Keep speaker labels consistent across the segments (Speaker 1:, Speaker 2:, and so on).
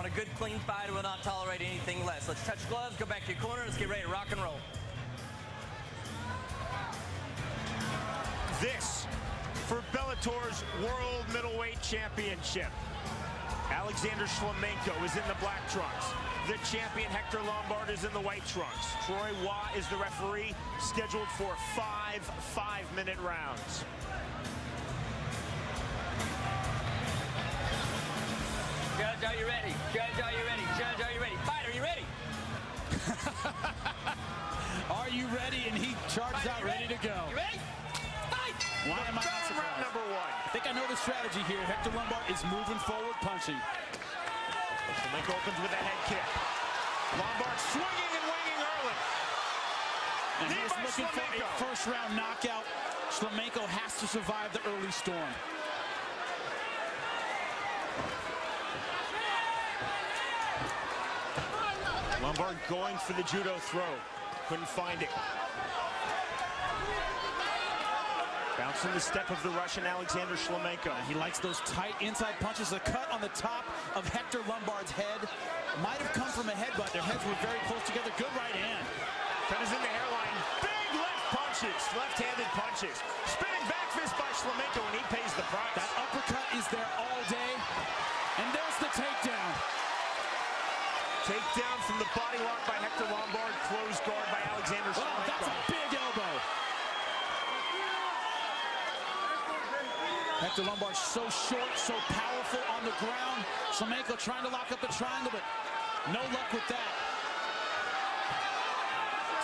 Speaker 1: A good, clean fighter will not tolerate anything less. Let's touch gloves, go back to your corner, let's get ready to rock and roll.
Speaker 2: This for Bellator's World Middleweight Championship. Alexander Шлеменко is in the black trunks. The champion Hector Lombard is in the white trunks. Troy Watt is the referee, scheduled for 5 5-minute rounds.
Speaker 1: Judge, are you ready? Judge, are you ready? Judge, are you ready? Fighter, are you ready?
Speaker 3: Are you ready? And he charges out ready to go.
Speaker 1: You ready? Fight!
Speaker 3: Why am I not surprised?
Speaker 2: Round number 1.
Speaker 3: I think I know the strategy here. Hector Lombard is moving forward, punching.
Speaker 2: Шлеменко opens with a head kick. Lombard swinging and winging early.
Speaker 3: And he's looking for a first-round knockout. Шлеменко has to survive the early storm.
Speaker 2: Lombard going for the judo throw. Couldn't find it. Bouncing the step of the Russian Alexander Шлеменко.
Speaker 3: He likes those tight inside punches. The cut on the top of Hector Lombard's head might have come from a headbutt. Their heads were very close together. Good right hand.
Speaker 2: Cut is in the hairline. Big left punches. Left-handed punches. Spinning back fist by Шлеменко, and he pays the price.
Speaker 3: That uppercut is there all day. And there's the takedown.
Speaker 2: Takedown from the body lock by Hector Lombard. Closed guard by Alexander Шлеменко.
Speaker 3: Oh, that's a big elbow. Hector Lombard so short, so powerful on the ground. Шлеменко trying to lock up the triangle, but no luck with that.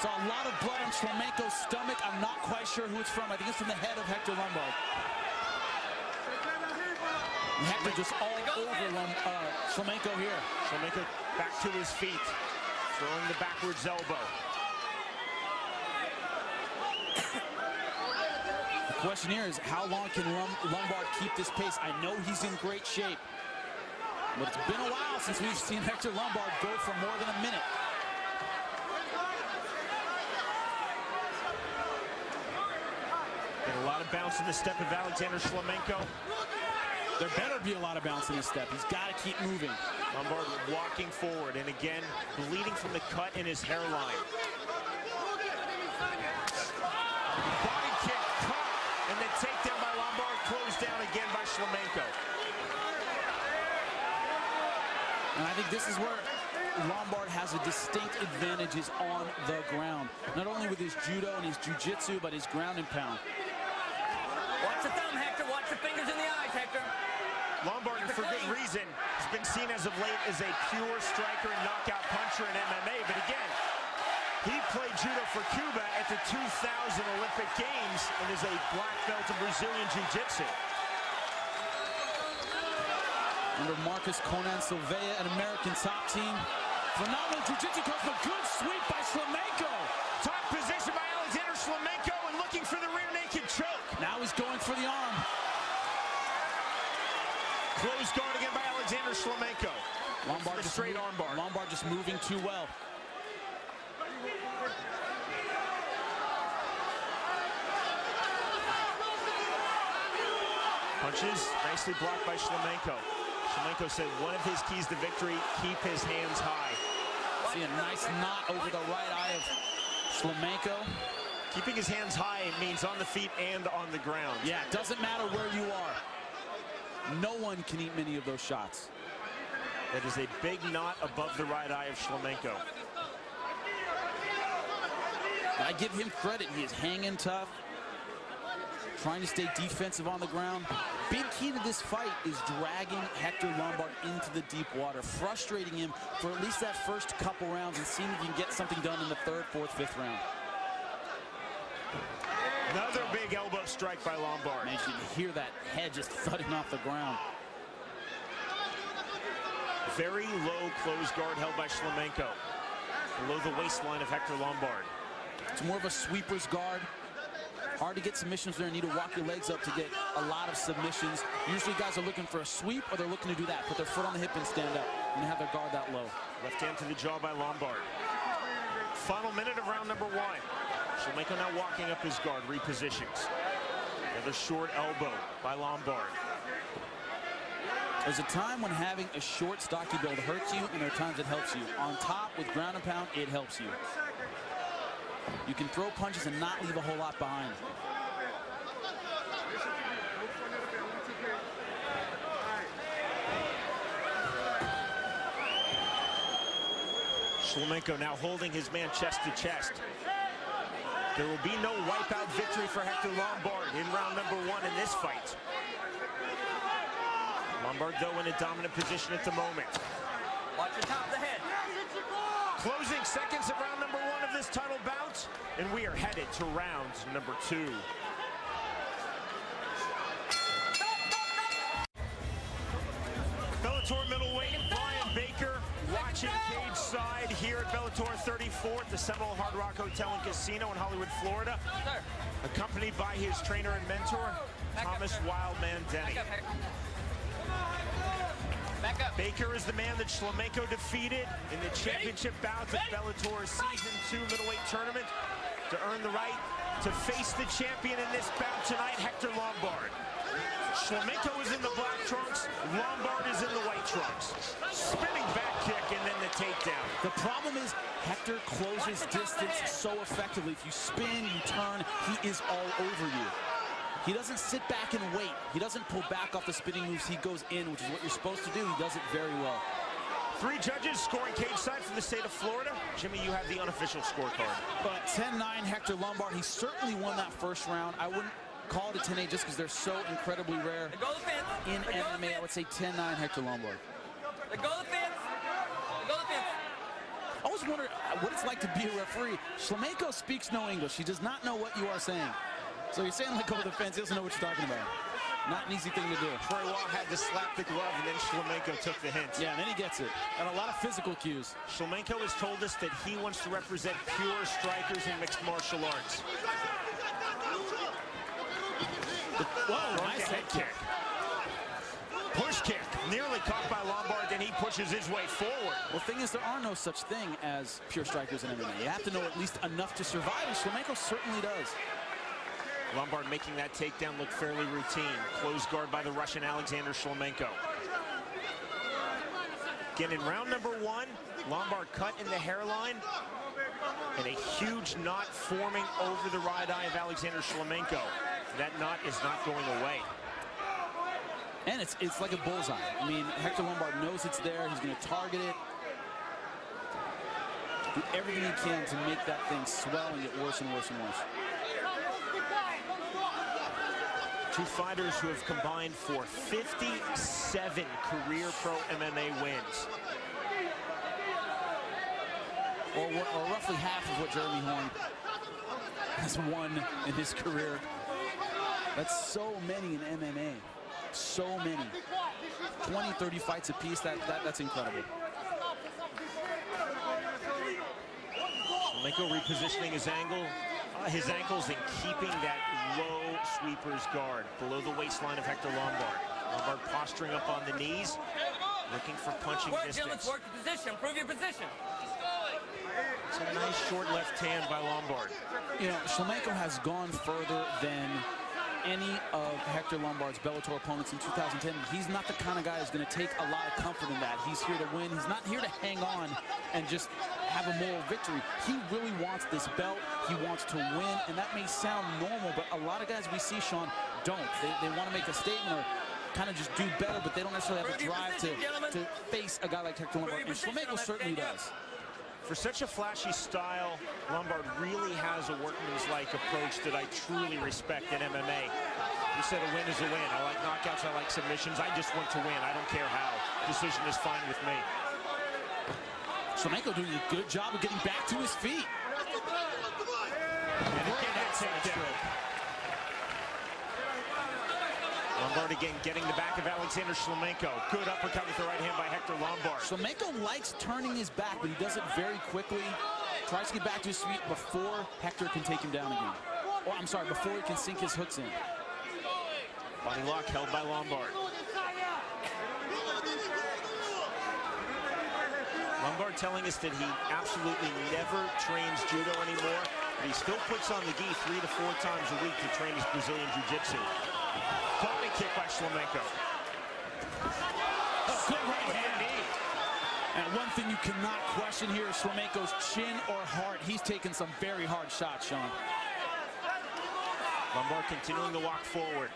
Speaker 3: Saw a lot of blood on Шлеменko's stomach. I'm not quite sure who it's from. I think it's from the head of Hector Lombard. And Hector just all over Шлеменко here.
Speaker 2: Шлеменko back to his feet, throwing the backwards elbow.
Speaker 3: The question here is, how long can Lombard keep this pace? I know he's in great shape, but it's been a while since we've seen Hector Lombard go for more than a minute.
Speaker 2: Get a lot of bounce in the step of Alexander Шлеменко.
Speaker 3: There better be a lot of bounce in his step. He's got to keep moving.
Speaker 2: Lombard walking forward, and again, bleeding from the cut in his hairline. Body kick, cut, and then takedown by Lombard, closed down again by Шлеменko.
Speaker 3: And I think this is where Lombard has a distinct advantage, is on the ground. Not only with his judo and his jiu-jitsu, but his ground and pound.
Speaker 1: Watch the thumb, Hector. Watch the fingers in the eyes, Hector.
Speaker 2: Lombard, for good reason, has been seen as of late as a pure striker and knockout puncher in MMA. But again, he played judo for Cuba at the 2000 Olympic Games and is a black belt in Brazilian Jiu-Jitsu.
Speaker 3: Under Marcus Conan Silveira, an American top team. Phenomenal jiu-jitsu coach, but good sweep by Шлеменко.
Speaker 2: Top position by Alexander Шлеменko, and looking for the rear naked choke.
Speaker 3: Now he's going for the arm.
Speaker 2: Closed guard again by Alexander Шлеменko.
Speaker 3: Lombard just
Speaker 2: straight arm bar.
Speaker 3: Lombard just moving too well.
Speaker 2: Punches nicely blocked by Шлеменko. Шлеменko said one of his keys to victory, keep his hands high.
Speaker 3: See a nice knot over the right eye of Шлеменko.
Speaker 2: Keeping his hands high means on the feet and on the ground.
Speaker 3: Yeah, it doesn't matter where you are. No one can eat many of those shots.
Speaker 2: That is a big knot above the right eye of Шлеменko.
Speaker 3: I give him credit. He is hanging tough, trying to stay defensive on the ground. Big key to this fight is dragging Hector Lombard into the deep water, frustrating him for at least that first couple rounds and seeing if you can get something done in the third, fourth, fifth round.
Speaker 2: Another big elbow strike by Lombard.
Speaker 3: Man, you can hear that head just thudding off the ground.
Speaker 2: Very low closed guard held by Шлеменko, below the waistline of Hector Lombard.
Speaker 3: It's more of a sweeper's guard. Hard to get submissions there. You need to walk your legs up to get a lot of submissions. Usually guys are looking for a sweep, or they're looking to do that. Put their foot on the hip and stand up and have their guard that low.
Speaker 2: Left hand to the jaw by Lombard. Final minute of round number 1. Шлеменko now walking up his guard, repositions. Another short elbow by Lombard.
Speaker 3: There's a time when having a short, stocky build hurts you, and there are times it helps you. On top, with ground and pound, it helps you. You can throw punches and not leave a whole lot behind.
Speaker 2: Шлеменко now holding his man chest to chest. There will be no wipeout victory for Hector Lombard in round number 1 in this fight. Lombard, though, in a dominant position at the moment.
Speaker 1: Watch the top of the head.
Speaker 2: Closing seconds of round number 1 of this title bout, and we are headed to round number 2. Bellator middleweight Brian Baker watching cage side here at Bellator 34 at the Seminole Hard Rock Hotel and Casino in Hollywood, Florida.
Speaker 1: Sir.
Speaker 2: Accompanied by his trainer and mentor, Thomas Wildman Denny.
Speaker 1: Back up, Hector. Back up.
Speaker 2: Baker is the man that Шлеменко defeated in the championship bout of Bellator's Season 2 middleweight tournament to earn the right to face the champion in this bout tonight, Hector Lombard. Шлеменко is in the black trunks, Lombard is in the white trunks. Spinning back kick and then the takedown.
Speaker 3: The problem is Hector closes distance so effectively. If you spin, you turn, he is all over you. He doesn't sit back and wait. He doesn't pull back off the spinning moves. He goes in, which is what you're supposed to do. He does it very well.
Speaker 2: 3 judges scoring cage side from the state of Florida. Jimmy, you have the unofficial scorecard.
Speaker 3: But 10-9 Hector Lombard. He certainly won that first round. I wouldn't call it a 10-8 just because they're so incredibly rare in MMA. I would say 10-9 Hector Lombard.
Speaker 1: Let go of the fence. Let go of the fence.
Speaker 3: I always wonder what it's like to be a referee. Шлеменко speaks no English. He does not know what you are saying. So you're saying let go of the fence. He doesn't know what you're talking about. Not an easy thing to do.
Speaker 2: Troy Waugh had to slap the glove, and then Шлеменко took the hint.
Speaker 3: Yeah, and then he gets it. And a lot of physical cues.
Speaker 2: Шлеменко has told us that he wants to represent pure strikers in mixed martial arts.
Speaker 3: Whoa, nice
Speaker 2: head kick. Push kick, nearly caught by Lombard, and he pushes his way forward.
Speaker 3: Well, the thing is, there are no such thing as pure strikers in MMA. You have to know at least enough to survive, and Шлеменко certainly does.
Speaker 2: Lombard making that takedown look fairly routine. Closed guard by the Russian Alexander Шлеменко. Again, in round number 1, Lombard cut in the hairline, and a huge knot forming over the right eye of Alexander Шлеменко. That knot is not going away.
Speaker 3: And it's like a bullseye. I mean, Hector Lombard knows it's there. He's going to target it. Do everything he can to make that thing swell and get worse and worse and worse.
Speaker 2: 2 fighters who have combined for 57 career pro MMA wins.
Speaker 3: Or roughly half of what Jeremy Horn has won in his career. That's so many in MMA. So many. 20, 30 fights apiece. That's incredible.
Speaker 2: Шлеменко repositioning his ankles and keeping that low sweeper's guard below the waistline of Hector Lombard. Lombard posturing up on the knees, looking for punching distance.
Speaker 1: Let's work the position. Improve your position.
Speaker 2: It's a nice short left hand by Lombard.
Speaker 3: You know, Шлеменко has gone further than any of Hector Lombard's Bellator opponents in 2010. He's not the kind of guy who's going to take a lot of comfort in that. He's here to win. He's not here to hang on and just have a moral victory. He really wants this belt. He wants to win, and that may sound normal, but a lot of guys we see, Sean, don't. They want to make a statement or kind of just do better, but they don't necessarily have the drive to face a guy like Hector Lombard, and Шлеменко certainly does.
Speaker 2: For such a flashy style, Lombard really has a workman's-like approach that I truly respect in MMA. He said a win is a win. I like knockouts, I like submissions. I just want to win. I don't care how. Decision is fine with me.
Speaker 3: Шлеменко doing a good job of getting back to his feet.
Speaker 2: And again, that takedown. Lombard again getting the back of Alexander Шлеменко. Good uppercut with the right hand by Hector Lombard.
Speaker 3: Шлеменko likes turning his back, but he does it very quickly. Tries to get back to his feet before Hector can take him down again. Or, I'm sorry, before he can sink his hooks in.
Speaker 2: Body lock held by Lombard. Lombard telling us that he absolutely never trains judo anymore, but he still puts on the gi 3 to 4 times a week to train his Brazilian jiu-jitsu. Popping kick by Шлеменко.
Speaker 3: Good right hand. And one thing you cannot question here is Шлеменко's chin or heart. He's taken some very hard shots, Sean.
Speaker 2: Lombard continuing to walk forward.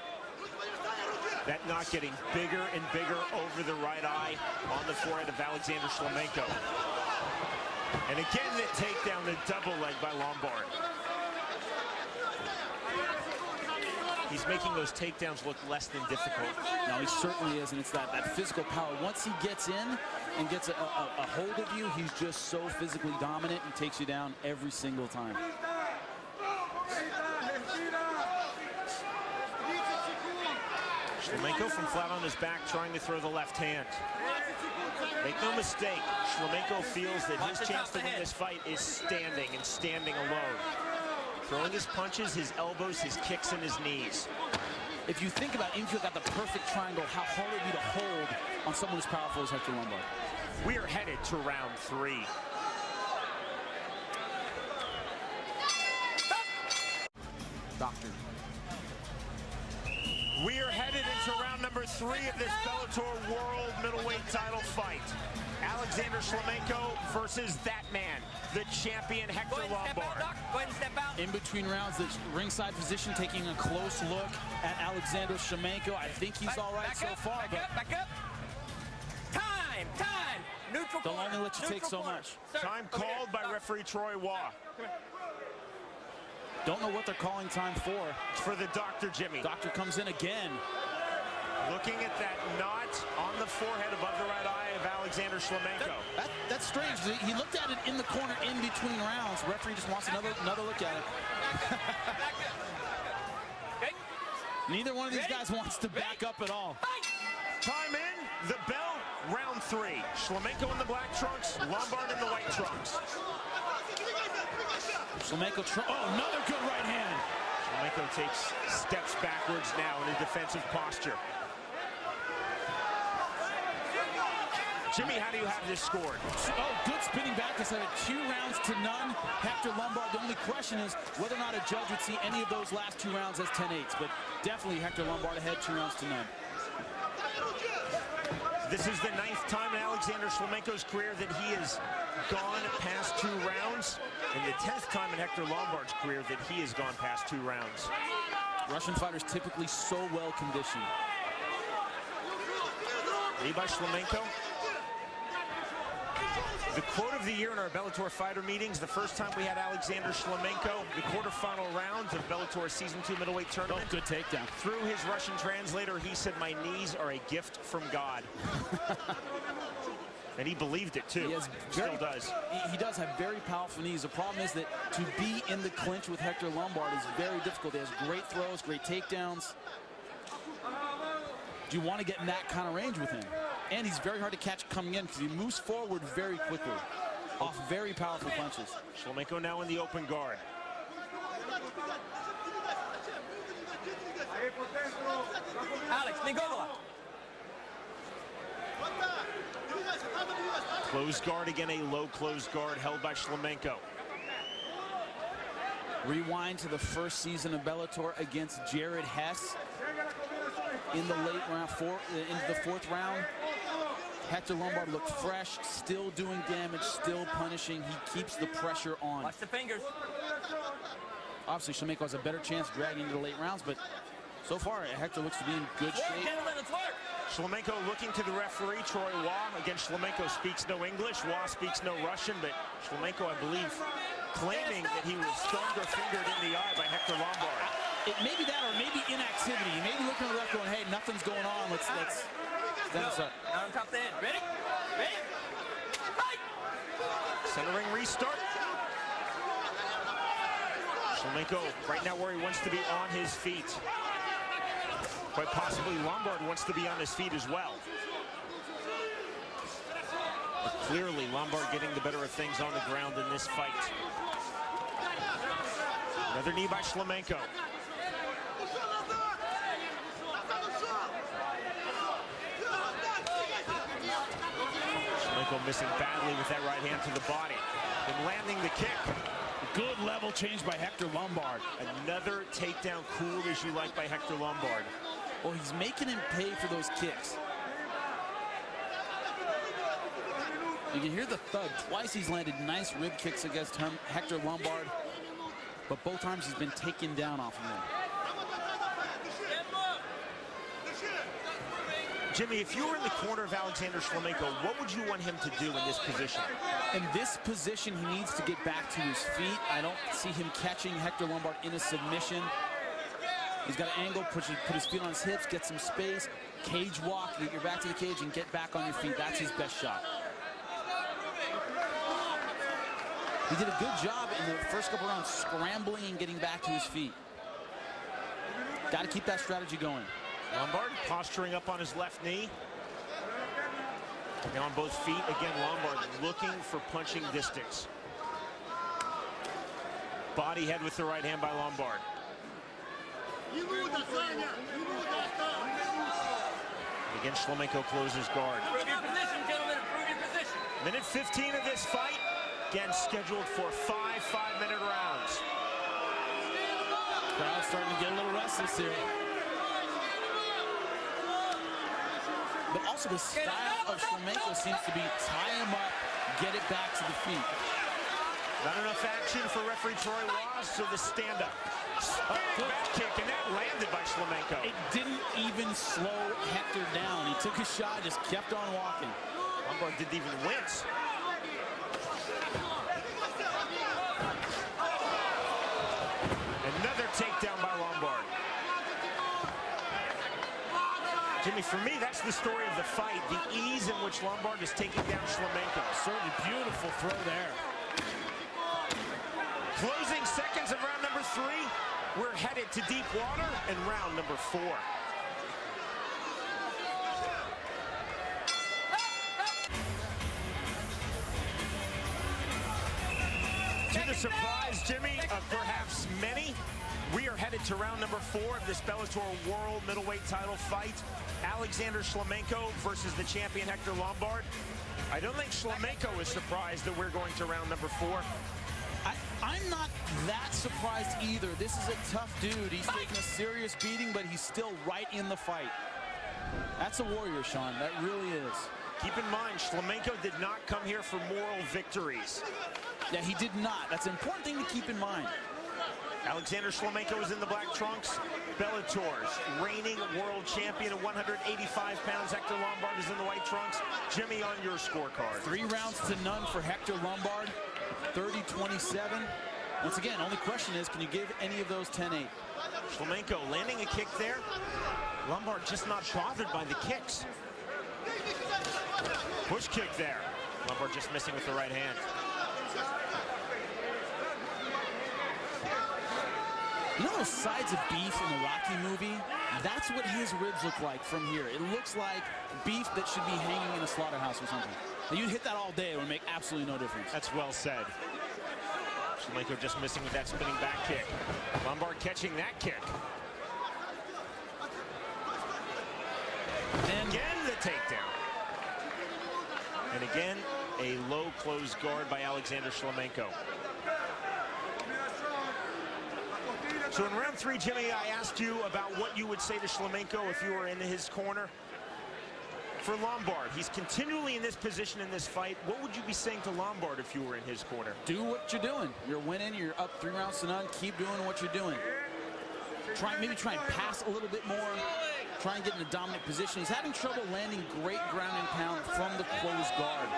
Speaker 2: That knot getting bigger and bigger over the right eye on the forehead of Alexander Шлеменко. And again, the takedown, the double leg by Lombard. He's making those takedowns look less than difficult.
Speaker 3: No, he certainly is, and it's that physical power. Once he gets in and gets a hold of you, he's just so physically dominant and takes you down every single time.
Speaker 2: Шлеменко from flat on his back trying to throw the left hand. Make no mistake, Шлеменко feels that his chance to win this fight is standing and standing alone. Throwing his punches, his elbows, his kicks, and his knees.
Speaker 3: If you think about it, if you've got the perfect triangle, how hard it would be to hold on someone as powerful as Hector Lombard.
Speaker 2: We are headed to round 3.
Speaker 3: Doctor.
Speaker 2: We are headed into round number 3 of this Bellator World Middleweight title fight. Alexander Шлеменко versus that man, the champion Hector Lombard.
Speaker 1: Go ahead and step out.
Speaker 3: In between rounds, the ringside physician taking a close look at Alexander Шлеменко. I think he's all right so far.
Speaker 1: Back up. Time. Neutral
Speaker 3: They'll
Speaker 1: corner.
Speaker 3: only let you take so much.
Speaker 1: Sir,
Speaker 2: Time called by referee Troy Waugh.
Speaker 3: Don't know what they're calling time for.
Speaker 2: It's for the Dr. Jimmy.
Speaker 3: Doctor comes in again.
Speaker 2: Looking at that knot on the forehead above the right eye of Alexander Шлеменко.
Speaker 3: That's strange. He looked at it in the corner in between rounds. Referee just wants another look at it.
Speaker 1: Okay.
Speaker 3: Neither one of these guys wants to back up at all.
Speaker 2: Time in, the bell, round 3. Шлеменко in the black trunks, Lombard in the white trunks.
Speaker 3: Шлеменко, another good right hand.
Speaker 2: Шлеменko takes steps backwards now in a defensive posture. Jimmy, how do you have this scored?
Speaker 3: Oh, good spinning back. It's at 2-0 Hector Lombard. The only question is whether or not a judge would see any of those last 2 rounds as 10-8s. But definitely Hector Lombard ahead 2-0.
Speaker 2: This is the 9th time in Alexander Шлеменko's career that he has gone past 2 rounds, and the 10th time in Hector Lombard's career that he has gone past 2 rounds.
Speaker 3: Russian fighters typically so well conditioned.
Speaker 2: Knee by Шлеменko. The quote of the year in our Bellator fighter meetings, the first time we had Alexander Шлеменko, the quarterfinal rounds of Bellator Season 2 middleweight tournament.
Speaker 3: Oh, good takedown.
Speaker 2: Through his Russian translator, he said, "My knees are a gift from God." And he believed it too. Still does.
Speaker 3: He does have very powerful knees. The problem is that to be in the clinch with Hector Lombard is very difficult. He has great throws, great takedowns. Do you want to get in that kind of range with him? And he's very hard to catch coming in because he moves forward very quickly off very powerful punches.
Speaker 2: Шлеменко now in the open guard.
Speaker 1: Alex, Nicola.
Speaker 2: Closed guard again, a low closed guard held by Шлеменко.
Speaker 3: Rewind to the first season of Bellator against Jared Hess. In the late round, into the 4th round, Hector Lombard looked fresh, still doing damage, still punishing. He keeps the pressure on.
Speaker 1: Watch the fingers.
Speaker 3: Obviously, Шлеменко has a better chance of dragging into the late rounds, but so far, Hector looks to be in good shape.
Speaker 1: Gentlemen, let's work.
Speaker 2: Шлеменко looking to the referee, Troy Waugh. Again, Шлеменко speaks no English. Waugh speaks no Russian, but Шлеменko, I believe, claiming that he was stunned or fingered in the eye by Hector Lombard.
Speaker 3: It may be that or maybe inactivity. Maybe looking at the ref going, hey, nothing's going on. Let's then it's up.
Speaker 1: Now on top of the head. Ready? Fight!
Speaker 2: Centering restart. Шлеменko right now where he wants to be on his feet. Quite possibly Lombard wants to be on his feet as well. But clearly Lombard getting the better of things on the ground in this fight. Another knee by Шлеменko. Шлеменko missing badly with that right hand to the body. And landing the kick.
Speaker 3: Good level change by Hector Lombard.
Speaker 2: Another takedown cooled as you like by Hector Lombard.
Speaker 3: Well, he's making him pay for those kicks. You can hear the thud. Twice he's landed nice rib kicks against Hector Lombard, but both times he's been taken down off of him.
Speaker 2: Jimmy, if you were in the corner of Alexander Шлеменко, what would you want him to do in this position?
Speaker 3: In this position, he needs to get back to his feet. I don't see him catching Hector Lombard in a submission. He's got an angle, put his feet on his hips, get some space, cage walk, get your back to the cage, and get back on your feet. That's his best shot. He did a good job in the first couple rounds scrambling and getting back to his feet. Got to keep that strategy going.
Speaker 2: Lombard posturing up on his left knee. And on both feet. Again, Lombard looking for punching distance. Body head with the right hand by Lombard. Again, Шлеменко closes guard.
Speaker 1: Improve your position, gentlemen. Improve your position.
Speaker 2: Minute 15 of this fight. Again, scheduled for 5 5-minute rounds.
Speaker 3: Crowd's starting to get a little restless here. But also the style of Шлеменко seems to be tie him up, get it back to the feet.
Speaker 2: Not enough action for referee Troy Ross, so the stand-up. Back kick, and that landed by Шлеменко.
Speaker 3: It didn't even slow Hector down. He took his shot, just kept on walking.
Speaker 2: Lombard didn't even wince. Another takedown by Lombard. Jimmy, for me, that's the story of the fight. The ease in which Lombard is taking down Шлеменко.
Speaker 3: Certainly beautiful throw there.
Speaker 2: Closing seconds of round number 3. We're headed to deep water in round number 4. To the surprise, Jimmy, of perhaps many, we are headed to round number 4 of this Bellator World Middleweight title fight. Alexander Шлеменко versus the champion Hector Lombard. I don't think Шлеменко is surprised that we're going to round number 4.
Speaker 3: I'm not that surprised either. This is a tough dude. He's taking a serious beating, but he's still right in the fight. That's a warrior, Sean. That really is.
Speaker 2: Keep in mind, Шлеменко did not come here for moral victories.
Speaker 3: Yeah, he did not. That's an important thing to keep in mind.
Speaker 2: Alexander Шлеменко is in the black trunks. Bellator's reigning world champion at 185 pounds. Hector Lombard is in the white trunks. Jimmy, on your scorecard.
Speaker 3: 3 rounds to none for Hector Lombard. 30-27. Once again, only question is, can you give any of those 10-8?
Speaker 2: Шлеменko landing a kick there. Lombard just not bothered by the kicks. Push kick there. Lombard just missing with the right hand.
Speaker 3: You know those sides of beef in the Rocky movie? That's what his ribs look like from here. It looks like beef that should be hanging in a slaughterhouse or something. Now, you'd hit that all day, it would make absolutely no difference.
Speaker 2: That's well said. Шлеменко just missing with that spinning back kick. Lombard catching that kick. And again, the takedown. And again, a low close guard by Alexander Шлеменко. So in round 3, Jimmy, I asked you about what you would say to Шлеменко if you were in his corner. For Lombard, he's continually in this position in this fight. What would you be saying to Lombard if you were in his corner?
Speaker 3: Do what you're doing. You're winning. You're up 3 rounds to none. Keep doing what you're doing. Maybe try and pass a little bit more. Try and get in a dominant position. He's having trouble landing great ground and pound from the closed guard.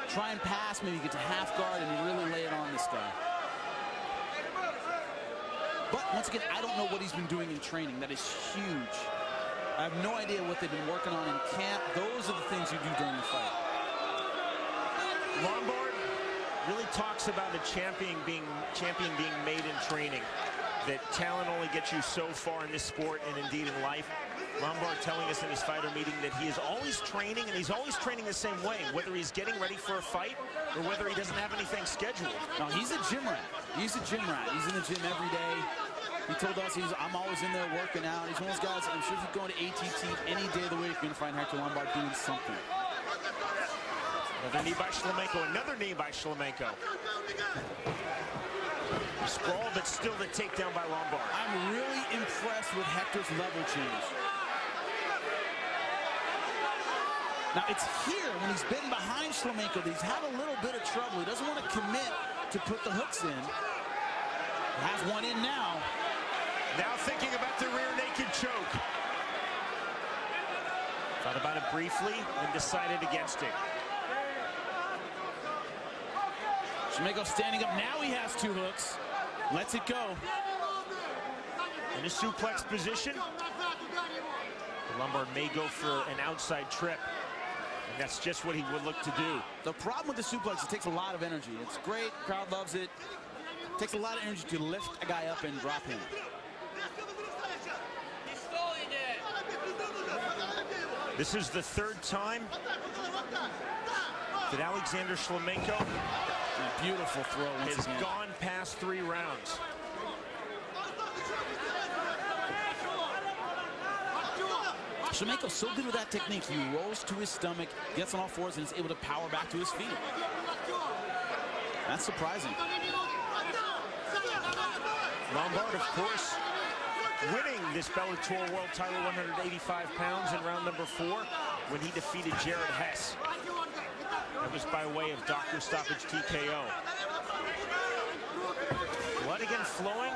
Speaker 3: Try and pass, maybe get to half guard, and really lay it on this guy. But once again, I don't know what he's been doing in training. That is huge. I have no idea what they've been working on in camp. Those are the things you do during the fight.
Speaker 2: Lombard really talks about a champion being made in training. That talent only gets you so far in this sport and indeed in life. Lombard telling us in his fighter meeting that he is always training, and he's always training the same way, whether he's getting ready for a fight or whether he doesn't have anything scheduled.
Speaker 3: No, he's a gym rat. He's a gym rat. He's in the gym every day. He told us I'm always in there working out. He's one of those guys, I'm sure if you go to ATT any day of the week, you're going to find Hector Lombard doing something.
Speaker 2: Another knee by Шлеменко, another knee by Шлеменko. Sprawl, but still the takedown by Lombard.
Speaker 3: I'm really impressed with Hector's level change. Now, it's here when he's been behind Шлеменko that he's had a little bit of trouble. He doesn't want to commit to put the hooks in. Has one in now.
Speaker 2: Now thinking about the rear naked choke. Thought about it briefly and decided against it.
Speaker 3: Шлеменko standing up. Now he has two hooks. Lets it go.
Speaker 2: In a suplex position. Lombard may go for an outside trip. And that's just what he would look to do.
Speaker 3: The problem with the suplex, it takes a lot of energy. It's great. Crowd loves it. It takes a lot of energy to lift a guy up and drop him.
Speaker 2: This is the third time that Alexander Шлеменko
Speaker 3: Beautiful throw once
Speaker 2: has
Speaker 3: again.
Speaker 2: gone past 3 rounds.
Speaker 3: Шлеменko's so good with that technique. He rolls to his stomach, gets on all fours, and is able to power back to his feet. That's surprising.
Speaker 2: Lombard, of course, winning this Bellator World Title 185 pounds in round number 4 when he defeated Jared Hess. That was by way of doctor stoppage TKO. Blood again flowing.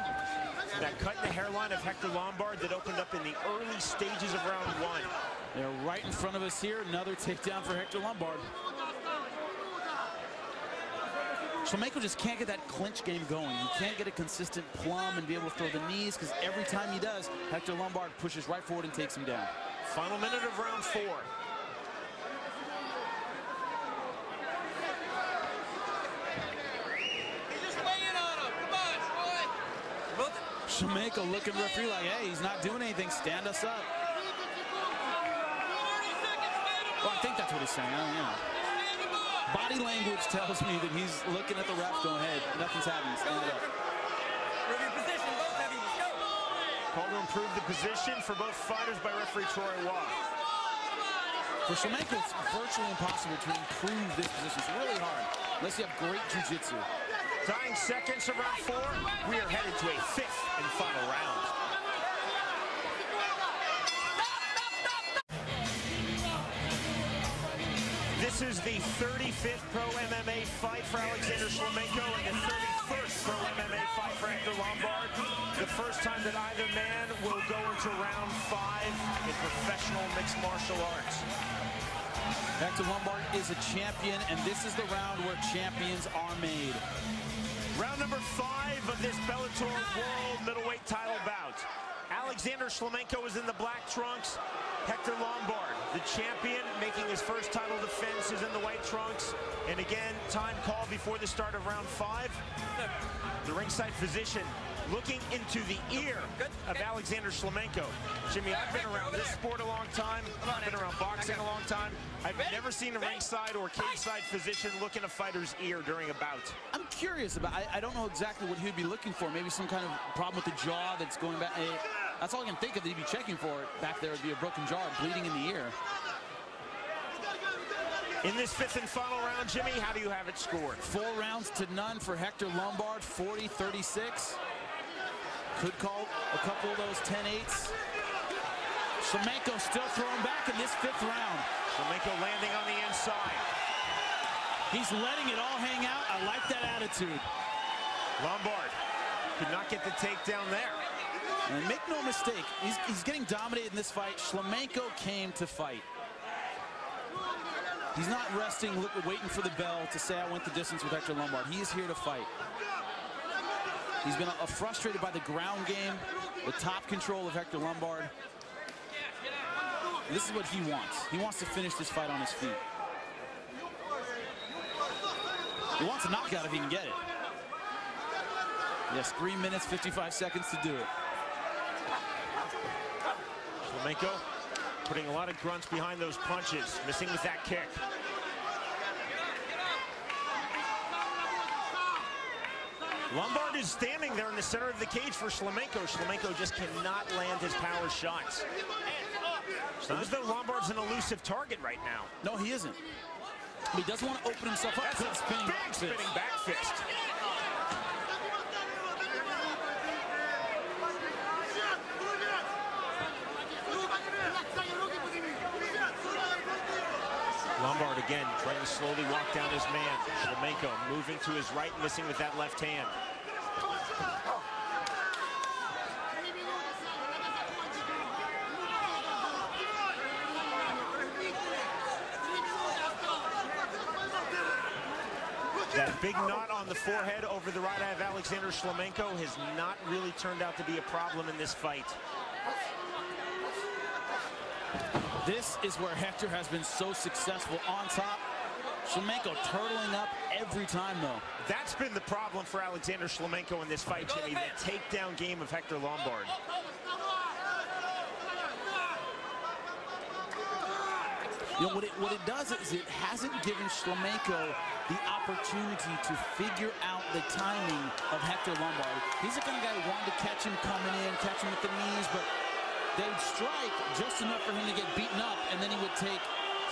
Speaker 2: That cut in the hairline of Hector Lombard that opened up in the early stages of round 1.
Speaker 3: They're right in front of us here. Another takedown for Hector Lombard. Шлеmenko just can't get that clinch game going. He can't get a consistent plumb and be able to throw the knees, because every time he does, Hector Lombard pushes right forward and takes him down.
Speaker 2: Final minute of round 4.
Speaker 3: Шлеmenko looking referee like, hey, he's not doing anything. Stand us up. Well, I think that's what he's saying. I don't know. Body language tells me that he's looking at the ref going, hey, nothing's happening. Stand it up.
Speaker 1: Position, both heavies, go.
Speaker 2: Call to improve the position for both fighters by referee Troy Waugh.
Speaker 3: For Шлеmenko, it's virtually impossible to improve this position. It's really hard, unless you have great jiu-jitsu.
Speaker 2: Dying seconds of round 4. We are headed to a 5th and final round. This is the 35th Pro MMA fight for Alexander Шлеменko and the 31st Pro MMA fight for Hector Lombard. The first time that either man will go into round 5 in professional mixed martial arts.
Speaker 3: Hector Lombard is a champion, and this is the round where champions are made.
Speaker 2: Round number 5 of this Bellator World Middleweight title bout. Alexander Шлеменko is in the black trunks. Hector Lombard, the champion, making his first title defense, is in the white trunks. And again, time called before the start of round 5. The ringside physician looking into the ear of Alexander Шлеменko. Jimmy, I've been around this sport a long time. I've been around boxing a long time. I've never seen a ringside or cage-side physician look in a fighter's ear during a bout.
Speaker 3: I'm curious about, I don't know exactly what he would be looking for. Maybe some kind of problem with the jaw that's going back. That's all I can think of that he'd be checking for. Back there would be a broken jaw, bleeding in the ear.
Speaker 2: In this 5th and final round, Jimmy, how do you have it scored?
Speaker 3: 4 rounds to none for Hector Lombard, 40-36. Could call a couple of those 10-8s. Шлеменko still throwing back in this 5th round.
Speaker 2: Шлеменko landing on the inside.
Speaker 3: He's letting it all hang out. I like that attitude.
Speaker 2: Lombard could not get the takedown there.
Speaker 3: And make no mistake, he's getting dominated in this fight. Шлеменko came to fight. He's not resting, waiting for the bell to say I went the distance with Hector Lombard. He is here to fight. He's been frustrated by the ground game, the top control of Hector Lombard. This is what he wants. He wants to finish this fight on his feet. He wants a knockout if he can get it. Yes, 3 minutes, 55 seconds to do it.
Speaker 2: Шлеменko putting a lot of grunts behind those punches, missing with that kick. Lombard is standing there in the center of the cage for Шлеменko. Шлеmenko just cannot land his power shots. It's not as though Lombard's an elusive target right now.
Speaker 3: No, he isn't. He doesn't want to open himself up.
Speaker 2: That's a big spinning back fist. Lombard again trying to slowly walk down his man. Шлеменко moving to his right, missing with that left hand. That big knot on the forehead over the right eye of Alexander Шлеменко has not really turned out to be a problem in this fight.
Speaker 3: This is where Hector has been so successful on top. Шлеменко turtling up every time, though.
Speaker 2: That's been the problem for Alexander Шлеменко in this fight, Jimmy, the takedown game of Hector Lombard.
Speaker 3: You know, what it does is it hasn't given Шлеменко the opportunity to figure out the timing of Hector Lombard. He's the kind of guy who wanted to catch him coming in, catch him with the knees, but they'd strike just enough for him to get beaten up, and then he would take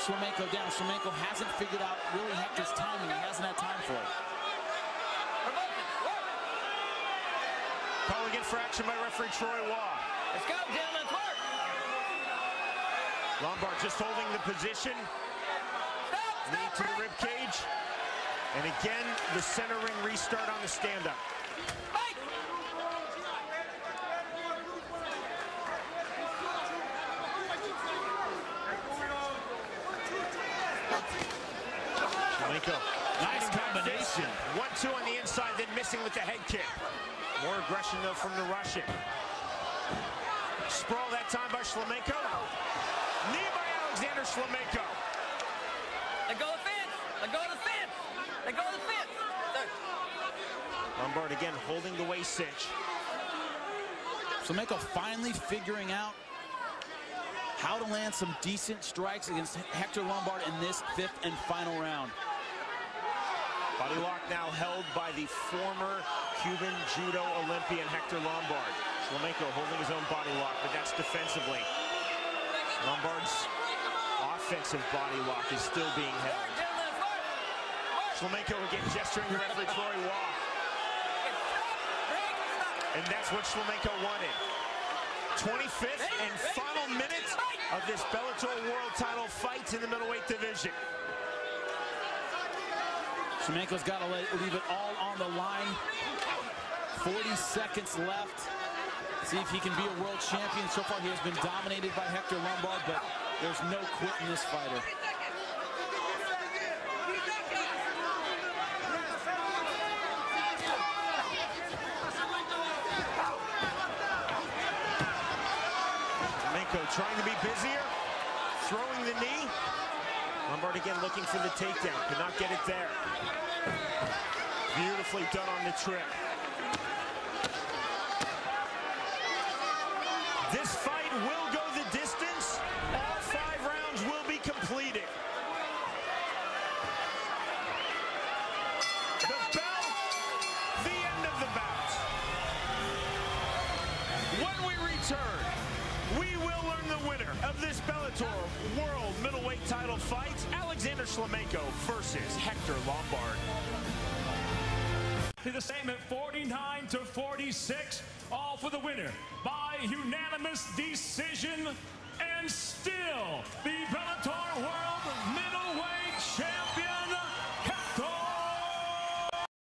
Speaker 3: Шлеменко down. Шлеменко hasn't figured out really Hector's timing. He hasn't had time for it.
Speaker 2: Calling in for action by referee Troy Waugh.
Speaker 1: Let's go, gentlemen, work.
Speaker 2: Lombard just holding the position. Knee to the rib cage. And again, the center ring restart on the stand-up. Шлеменко.
Speaker 3: Nice combination.
Speaker 2: 1-2 on the inside, then missing with the head kick. More aggression, though, from the Russian. Sprawl that time by Шлеменко. Knee by Alexander Шлеменко.
Speaker 1: Let go of the fence. Let go of the fence. Let go of the fence.
Speaker 2: Lombard again holding the waist cinch.
Speaker 3: Шлеменко finally figuring out how to land some decent strikes against Hector Lombard in this fifth and final round.
Speaker 2: Body lock now held by the former Cuban judo Olympian Hector Lombard. Шлеменко holding his own body lock, but that's defensively. Lombard's offensive body lock is still being held. Шлеменko again gesturing to referee Troy Waugh. And that's what Шлеменko wanted. 25th and final minute of this Bellator World Title fight in the middleweight division.
Speaker 3: Шлеменko's got to leave it all on the line. 40 seconds left. See if he can be a world champion. So far, he has been dominated by Hector Lombard, but there's no quit in this fighter.
Speaker 2: Шлеменко trying to be busier, throwing the knee. Lombard again looking for the takedown, could not get it there. Beautifully done on the trip. This fight will go the distance. All 5 rounds will be completed. The bell, the end of the bout. When we return, we will learn the winner of this Bellator World Middleweight Title fight, Alexander Шлеменко versus Hector Lombard.
Speaker 4: The same at 49-46, all for the winner by unanimous decision, and still the Bellator World Middleweight